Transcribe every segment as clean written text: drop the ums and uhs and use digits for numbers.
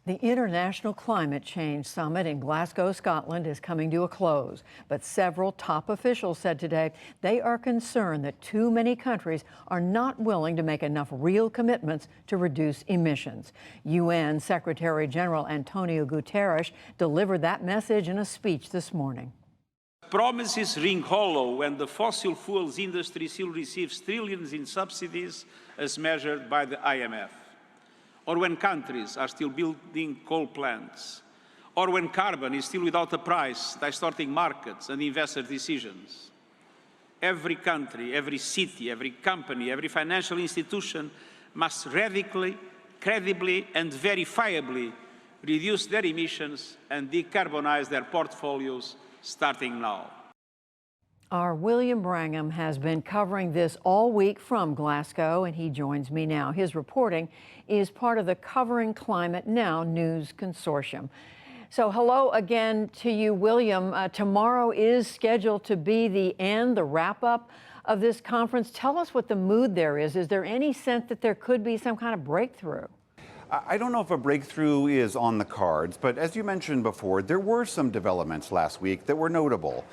The International Climate Change Summit in Glasgow, Scotland is coming to a close, but several top officials said today they are concerned that too many countries are not willing to make enough real commitments to reduce emissions. UN Secretary General Antonio Guterres delivered that message in a speech this morning. Promises ring hollow when the fossil fuels industry still receives trillions in subsidies as measured by the IMF. Or when countries are still building coal plants, or when carbon is still without a price, distorting markets and investor decisions. Every country, every city, every company, every financial institution must radically, credibly and verifiably reduce their emissions and decarbonize their portfolios starting now. Our William Brangham has been covering this all week from Glasgow, and he joins me now. His reporting is part of the Covering Climate Now News Consortium. So hello again to you, William. Tomorrow is scheduled to be the wrap-up of this conference. Tell us what the mood there is. Is there any sense that there could be some kind of breakthrough? I don't know if a breakthrough is on the cards, but as you mentioned before, there were some developments last week that were notable.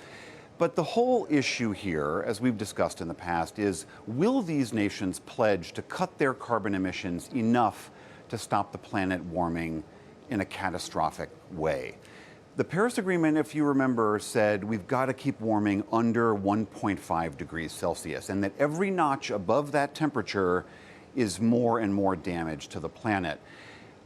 But the whole issue here, as we've discussed in the past, is will these nations pledge to cut their carbon emissions enough to stop the planet warming in a catastrophic way? The Paris Agreement, if you remember, said we've got to keep warming under 1.5 degrees Celsius, and that every notch above that temperature is more and more damage to the planet.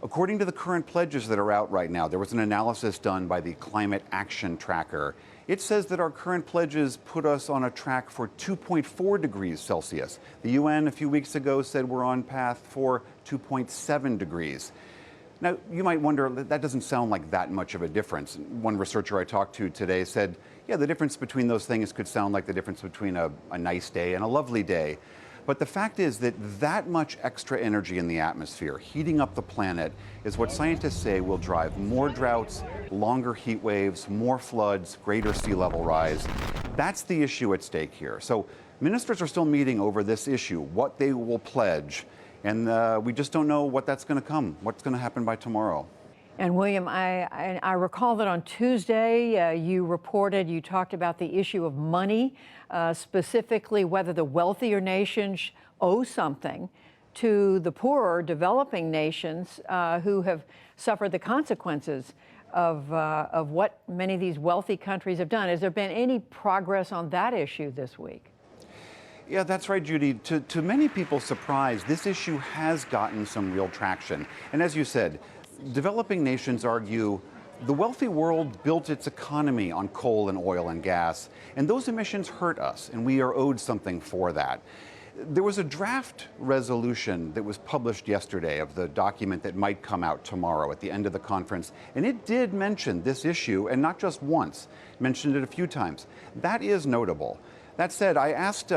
According to the current pledges that are out right now, there was an analysis done by the Climate Action Tracker. It says that our current pledges put us on a track for 2.4 degrees Celsius. The UN a few weeks ago said we're on path for 2.7 degrees. Now, you might wonder, that doesn't sound like that much of a difference. One researcher I talked to today said, yeah, the difference between those things could sound like the difference between a nice day and a lovely day. But the fact is that that much extra energy in the atmosphere, heating up the planet, is what scientists say will drive more droughts, longer heat waves, more floods, greater sea level rise. That's the issue at stake here. So ministers are still meeting over this issue, what they will pledge, and we just don't know what that's going to come, what's going to happen by tomorrow. And William, I recall that on Tuesday you talked about the issue of money, specifically whether the wealthier nations owe something to the poorer developing nations who have suffered the consequences of what many of these wealthy countries have done. Has there been any progress on that issue this week? Yeah, that's right, Judy. To many people's surprise, this issue has gotten some real traction. And as you said, developing nations argue the wealthy world built its economy on coal and oil and gas, and those emissions hurt us, and we are owed something for that. There was a draft resolution that was published yesterday of the document that might come out tomorrow at the end of the conference, and it did mention this issue, and not just once, mentioned it a few times. That is notable. That said, I asked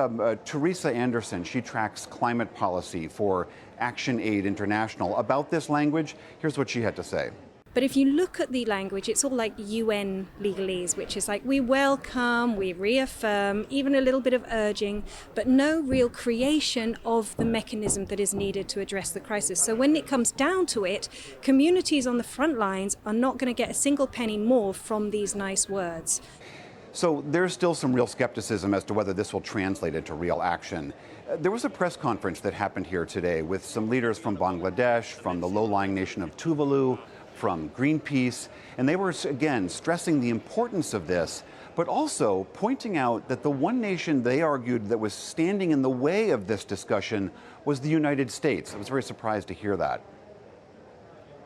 Teresa Anderson, she tracks climate policy for Action Aid International, about this language. Here's what she had to say. But if you look at the language, it's all like UN legalese, which is like we welcome, we reaffirm, even a little bit of urging, but no real creation of the mechanism that is needed to address the crisis. So when it comes down to it, communities on the front lines are not going to get a single penny more from these nice words. So there's still some real skepticism as to whether this will translate into real action. There was a press conference that happened here today with some leaders from Bangladesh, from the low-lying nation of Tuvalu, from Greenpeace, and they were, again, stressing the importance of this, but also pointing out that the one nation they argued that was standing in the way of this discussion was the United States. I was very surprised to hear that.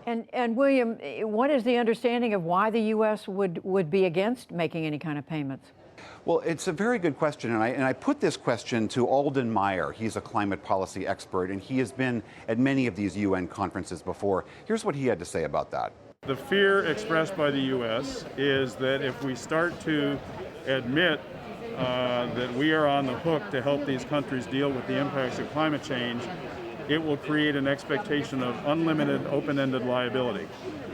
And William, what is the understanding of why the U.S. would be against making any kind of payments? Well, it's a very good question, and I put this question to Alden Meyer. He's a climate policy expert, and he has been at many of these UN conferences before. Here's what he had to say about that. The fear expressed by the U.S. is that if we start to admit that we are on the hook to help these countries deal with the impacts of climate change, it will create an expectation of unlimited, open-ended liability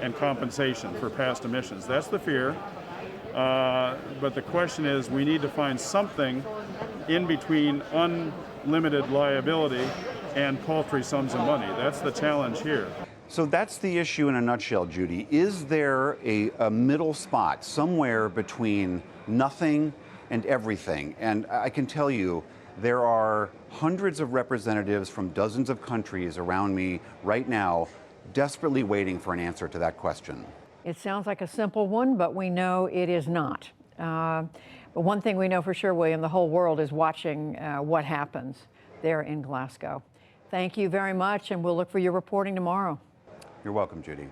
and compensation for past emissions. That's the fear. But the question is, we need to find something in between unlimited liability and paltry sums of money. That's the challenge here. So that's the issue in a nutshell, Judy. Is there a middle spot somewhere between nothing and everything? And I can tell you, there are hundreds of representatives from dozens of countries around me right now desperately waiting for an answer to that question. It sounds like a simple one, but we know it is not. But one thing we know for sure, William, the whole world is watching what happens there in Glasgow. Thank you very much, and we'll look for your reporting tomorrow. You're welcome, Judy.